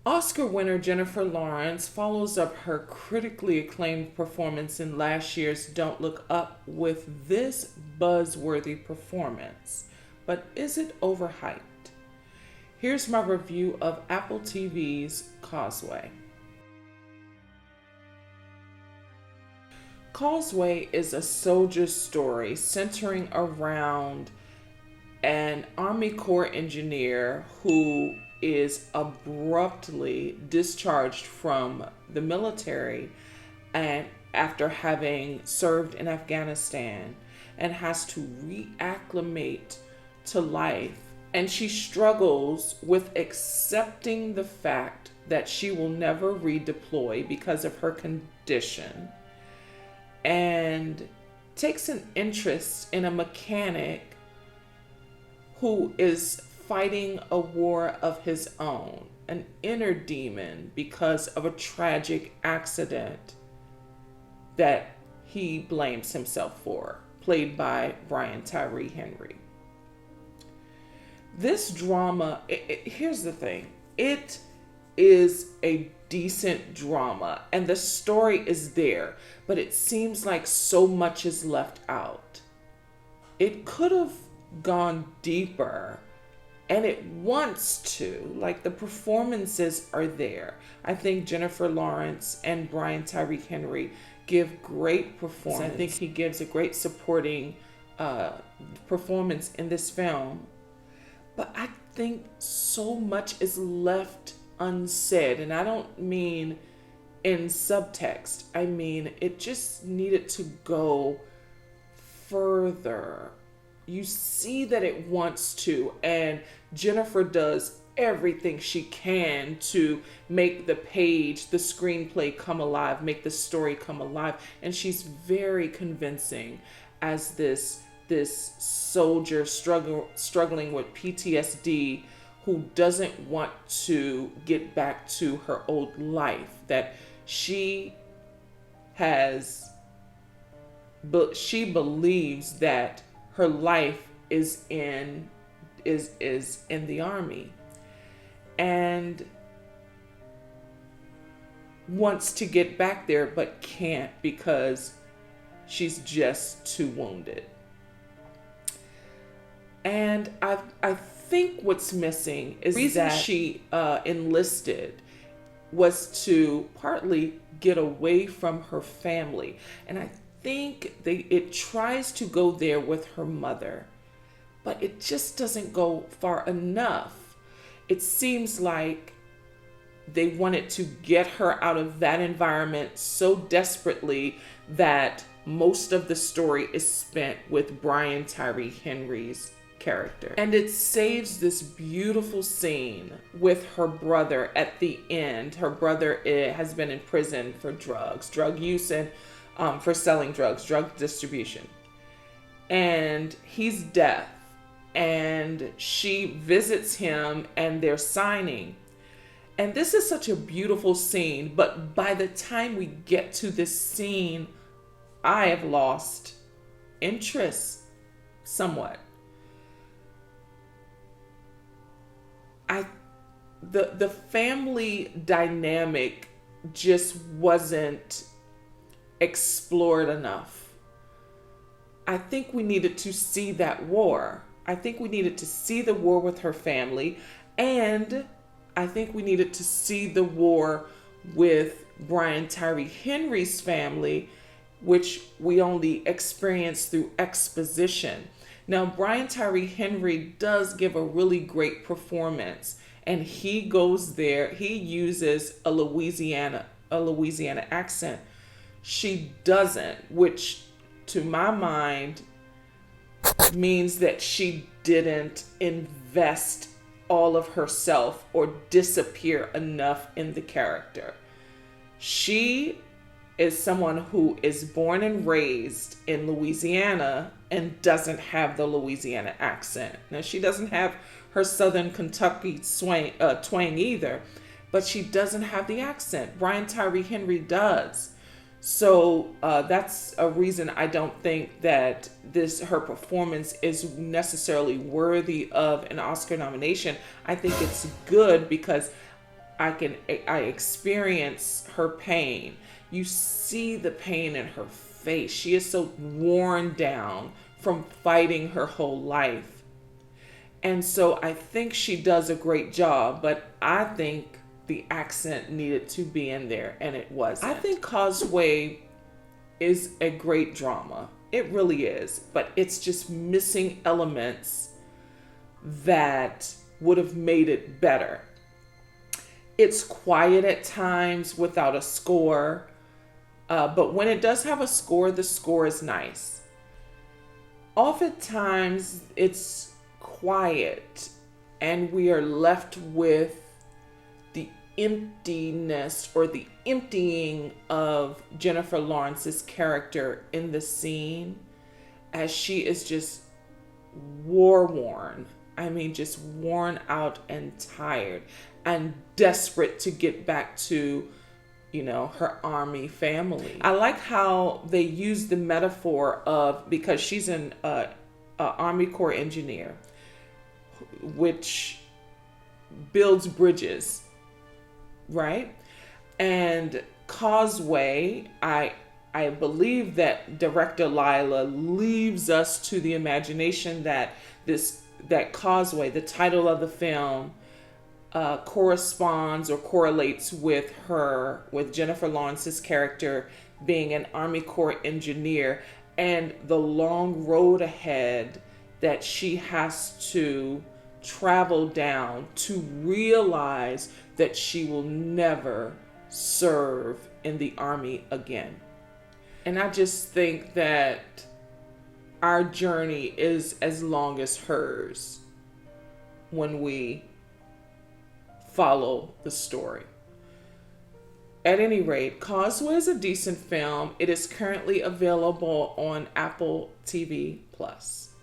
Oscar winner Jennifer Lawrence follows up her critically acclaimed performance in last year's Don't Look Up with this buzzworthy performance. But is it overhyped? Here's my review of Apple TV's Causeway. Causeway is a soldier story centering around an Army Corps engineer who is abruptly discharged from the military and after having served in Afghanistan and has to reacclimate to life. And she struggles with accepting the fact that she will never redeploy because of her condition, and takes an interest in a mechanic who is fighting a war of his own, an inner demon, because of a tragic accident that he blames himself for, played by Tyree Henry. This drama, here's the thing, it is a decent drama and the story is there, but it seems like so much is left out. It could have gone deeper, and it wants to. Like, the performances are there. I think Jennifer Lawrence and Tyree Henry give great performance. I think he gives a great supporting performance in this film. But I think so much is left unsaid. And I don't mean in subtext. I mean, it just needed to go further. You see that it wants to, and Jennifer does everything she can to make the page, the screenplay come alive, make the story come alive. And she's very convincing as this soldier struggling with PTSD who doesn't want to get back to her old life that she has, but she believes that her life is in the army, and wants to get back there but can't because she's just too wounded. And I think what's missing is the reason she enlisted was to partly get away from her family. And I think it tries to go there with her mother, but it just doesn't go far enough. It seems like they wanted to get her out of that environment so desperately that most of the story is spent with Tyree Henry's character. And it saves this beautiful scene with her brother at the end. Her brother has been in prison for drug use, and for selling drugs, drug distribution. And he's deaf. And she visits him and they're signing. And this is such a beautiful scene. But by the time we get to this scene, I have lost interest somewhat. The family dynamic just wasn't explored enough. I think we needed to see that war. I think we needed to see the war with her family, and I think we needed to see the war with Tyree Henry's family, which we only experienced through exposition. Now, Tyree Henry does give a really great performance, and he goes there, he uses a Louisiana accent. She doesn't, which to my mind means that she didn't invest all of herself or disappear enough in the character. She is someone who is born and raised in Louisiana and doesn't have the Louisiana accent. Now, she doesn't have her Southern Kentucky twang either, but she doesn't have the accent. Tyree Henry does. So that's a reason I don't think that her performance is necessarily worthy of an Oscar nomination. I think it's good because I experience her pain. You see the pain in her face. She is so worn down from fighting her whole life. And so I think she does a great job, but I think the accent needed to be in there and it wasn't. I think Causeway is a great drama. It really is, but it's just missing elements that would have made it better. It's quiet at times without a score, but when it does have a score, the score is nice. Oftentimes, it's quiet, and we are left with the emptiness or the emptying of Jennifer Lawrence's character in the scene as she is just war worn. I mean, just worn out and tired and desperate to get back to, her army family. I like how they use the metaphor of, because she's an Army Corps engineer, which builds bridges, right? And Causeway, I believe that director Lila leaves us to the imagination that Causeway, the title of the film, corresponds or correlates with Jennifer Lawrence's character being an Army Corps engineer and the long road ahead that she has to travel down to realize that she will never serve in the Army again. And I just think that our journey is as long as hers when we follow the story. At any rate, Causeway is a decent film. It is currently available on Apple TV Plus.